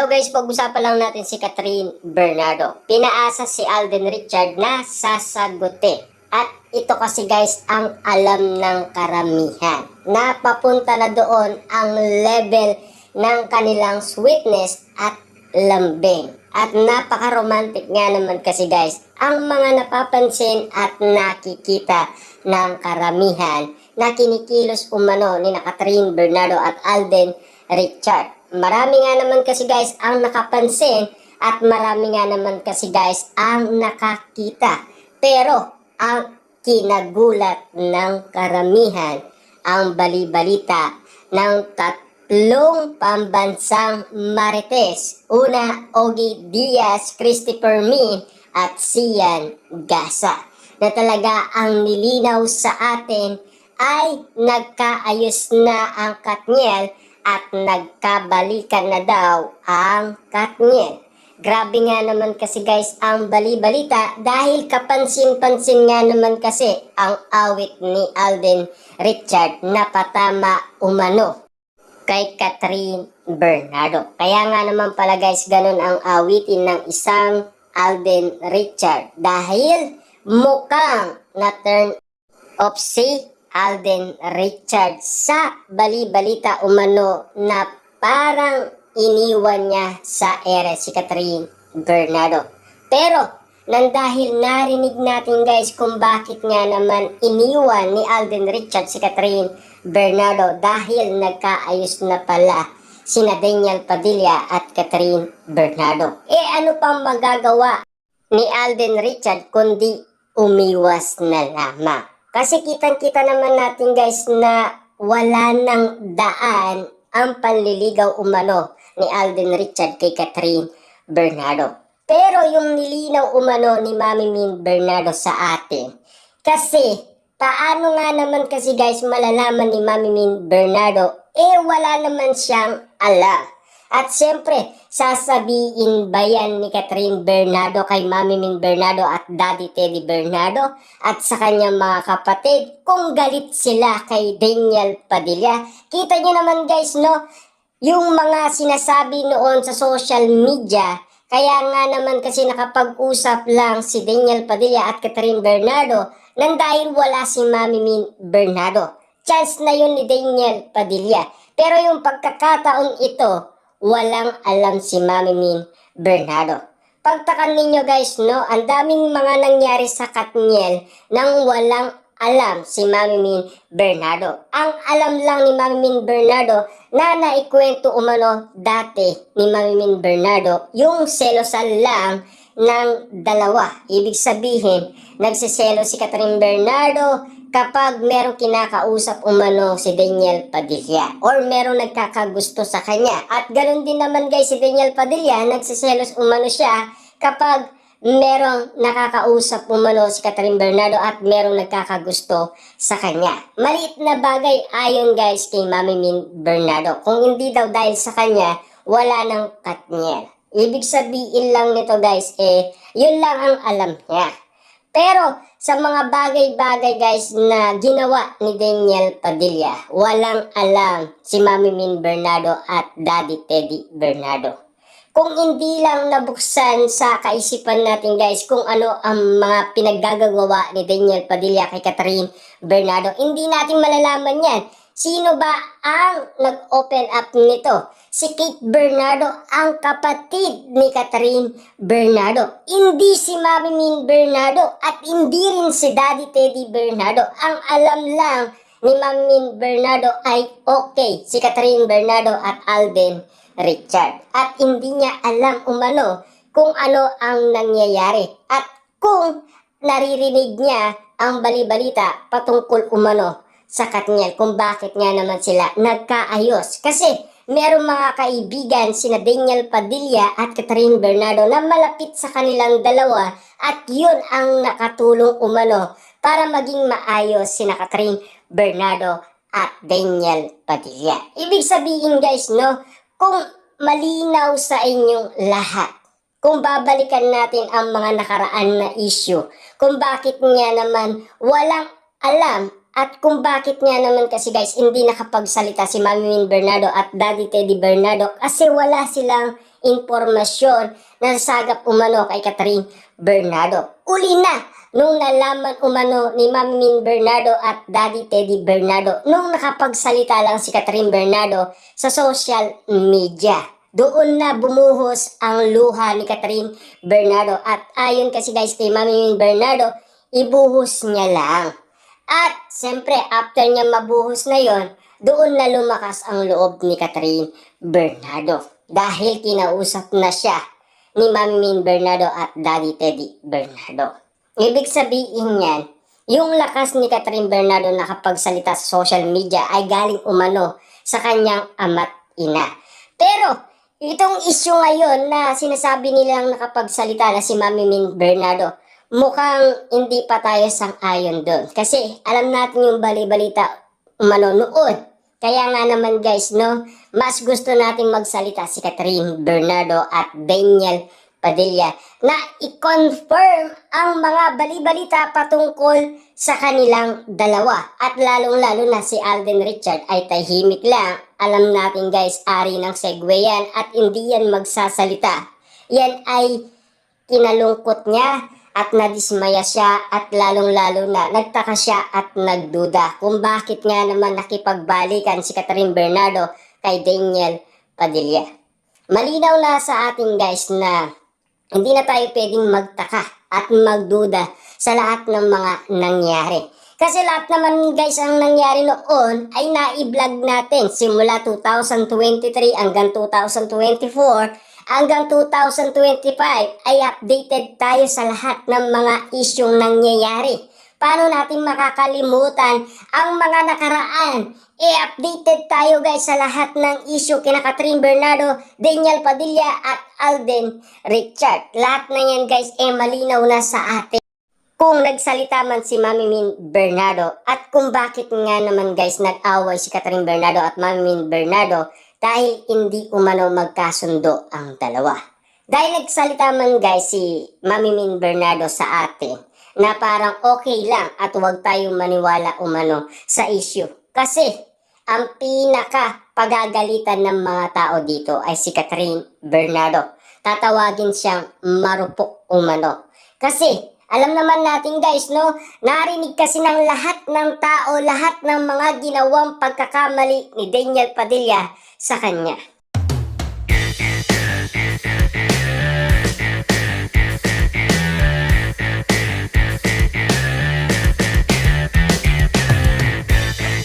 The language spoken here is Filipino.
Now guys, pag-usapan lang natin si Catherine Bernardo. Pinaasa si Alden Richard na sasagutin. At ito kasi guys ang alam ng karamihan. Napapunta na doon ang level ng kanilang sweetness at lambing. At napaka-romantic nga naman kasi guys ang mga napapansin at nakikita ng karamihan na kinikilos umano ni Catherine Bernardo at Alden Richard. Marami nga naman kasi guys ang nakapansin at marami nga naman kasi guys ang nakakita. Pero ang kinagulat ng karamihan ang bali-balita ng tatlong pambansang marites. Una, Ogie Diaz, Christopher Min at Sian Gasa. Na talaga ang nilinaw sa atin ay nagkaayos na ang Katniel at nagkabalikan na daw ang Katniel. Grabe nga naman kasi guys ang bali-balita dahil kapansin-pansin nga naman kasi ang awit ni Alden Richard na patama umano kay Catherine Bernardo. Kaya nga naman pala guys ganun ang awitin ng isang Alden Richard dahil mukhang na-turn off si Alden Richard sa bali-balita umano na parang iniwan niya sa ere si Catherine Bernardo. Pero nang dahil narinig natin guys kung bakit nga naman iniwan ni Alden Richard si Catherine Bernardo dahil nagkaayos na pala sina Daniel Padilla at Catherine Bernardo. Ano pang magagawa ni Alden Richard kundi umiwas na lamang? Kasi kitang-kita naman natin guys na wala nang daan ang panliligaw umano ni Alden Richard kay Catherine Bernardo. Pero yung nilinaw umano ni Mami Min Bernardo sa atin. Kasi paano nga naman kasi guys malalaman ni Mami Min Bernardo wala naman siyang alam. At siyempre, sasabihin ba yan ni Catherine Bernardo kay Mami Min Bernardo at Daddy Teddy Bernardo at sa kanyang mga kapatid kung galit sila kay Daniel Padilla? Kita niyo naman guys no, yung mga sinasabi noon sa social media, kaya nga naman kasi nakapag-usap lang si Daniel Padilla at Catherine Bernardo nang dahil wala si Mami Min Bernardo. Chance na yun ni Daniel Padilla. Pero yung pagkakataon ito, walang alam si Mami Min Bernardo. Pagtakan ninyo guys no, ang daming mga nangyari sa Katniel nang walang alam si Mami Min Bernardo. Ang alam lang ni Mami Min Bernardo na naikwento umano dati ni Mami Min Bernardo yung selosan lang ng dalawa. Ibig sabihin, nagsiselo si Catherine Bernardo kapag merong kinakausap umano si Daniel Padilla or merong nagkakagusto sa kanya. At ganoon din naman guys si Daniel Padilla, nagsiselos umano siya kapag merong nakakausap umano si Catherine Bernardo at merong nagkakagusto sa kanya. Maliit na bagay ayon guys kay Mami Min Bernardo. Kung hindi daw dahil sa kanya, wala nang Katniel. Ibig sabihin lang nito guys yun lang ang alam niya. Pero sa mga bagay-bagay guys na ginawa ni Daniel Padilla, walang alam si Mami Min Bernardo at Daddy Teddy Bernardo. Kung hindi lang nabuksan sa kaisipan natin guys kung ano ang mga pinaggagawa ni Daniel Padilla kay Catherine Bernardo, hindi natin malalaman yan. Sino ba ang nag-open up nito? Si Kate Bernardo, ang kapatid ni Catherine Bernardo. Hindi si Mami Min Bernardo at hindi rin si Daddy Teddy Bernardo. Ang alam lang ni Mami Min Bernardo ay okay, si Catherine Bernardo at Alden Richard. At hindi niya alam umano kung ano ang nangyayari. At kung naririnig niya ang bali-balita patungkol umano sa Katniel kung bakit nga naman sila nagkaayos. Kasi merong mga kaibigan sina Daniel Padilla at Catherine Bernardo na malapit sa kanilang dalawa at yun ang nakatulong umano para maging maayos sina Catherine Bernardo at Daniel Padilla. Ibig sabihin guys no, kung malinaw sa inyong lahat, kung babalikan natin ang mga nakaraan na issue, kung bakit nga naman walang alam at kung bakit nga naman kasi guys hindi nakapagsalita si Mami Min Bernardo at Daddy Teddy Bernardo kasi wala silang impormasyon na sagap umano kay Catherine Bernardo. Uli na nung nalaman umano ni Mami Min Bernardo at Daddy Teddy Bernardo nung nakapagsalita lang si Catherine Bernardo sa social media. Doon na bumuhos ang luha ni Catherine Bernardo at ayon kasi guys kay Mami Min Bernardo, ibuhos niya lang. At siyempre, after niya mabuhos na yon, doon na lumakas ang loob ni Catherine Bernardo. Dahil kinausap na siya ni Mami Min Bernardo at Daddy Teddy Bernardo. Ibig sabihin niyan, yung lakas ni Catherine Bernardo na nakapagsalita sa social media ay galing umano sa kanyang ama't ina. Pero, itong issue ngayon na sinasabi nilang nakapagsalita na si Mami Min Bernardo, mukhang hindi pa tayo sang-ayon doon. Kasi alam natin yung bali-balita umano noon. Kaya nga naman guys, no, mas gusto nating magsalita si Catherine Bernardo at Daniel Padilla na i-confirm ang mga bali-balita patungkol sa kanilang dalawa. At lalong-lalo na si Alden Richard ay tahimik lang. Alam natin guys, ari ng segue yan at hindi yan magsasalita. Yan ay kinalungkot niya at nadismaya siya at lalong-lalo na nagtaka siya at nagduda kung bakit nga naman nakipagbalikan si Catherine Bernardo kay Daniel Padilla. Malinaw na sa atin guys na hindi na tayo pwedeng magtaka at magduda sa lahat ng mga nangyari. Kasi lahat naman guys ang nangyari noon ay na-vlog natin simula 2023 hanggang 2024 hanggang 2025 ay updated tayo sa lahat ng mga isyong nangyayari. Paano natin makakalimutan ang mga nakaraan? Updated tayo guys sa lahat ng issue kina Catherine Bernardo, Daniel Padilla at Alden Richard. Lahat na yan guys malinaw na sa atin. Kung nagsalita man si Mami Min Bernardo at kung bakit nga naman guys nag-away si Catherine Bernardo at Mami Min Bernardo dahil hindi umano magkasundo ang dalawa. Dahil nagsalita man guys si Mami Min Bernardo sa atin na parang okay lang at huwag tayong maniwala umano sa issue. Kasi ang pinaka pagagalitan ng mga tao dito ay si Catherine Bernardo. Tatawagin siyang marupok umano. Kasi alam naman natin guys, no, narinig kasi ng lahat ng tao, lahat ng mga ginawang pagkakamali ni Daniel Padilla sa kanya.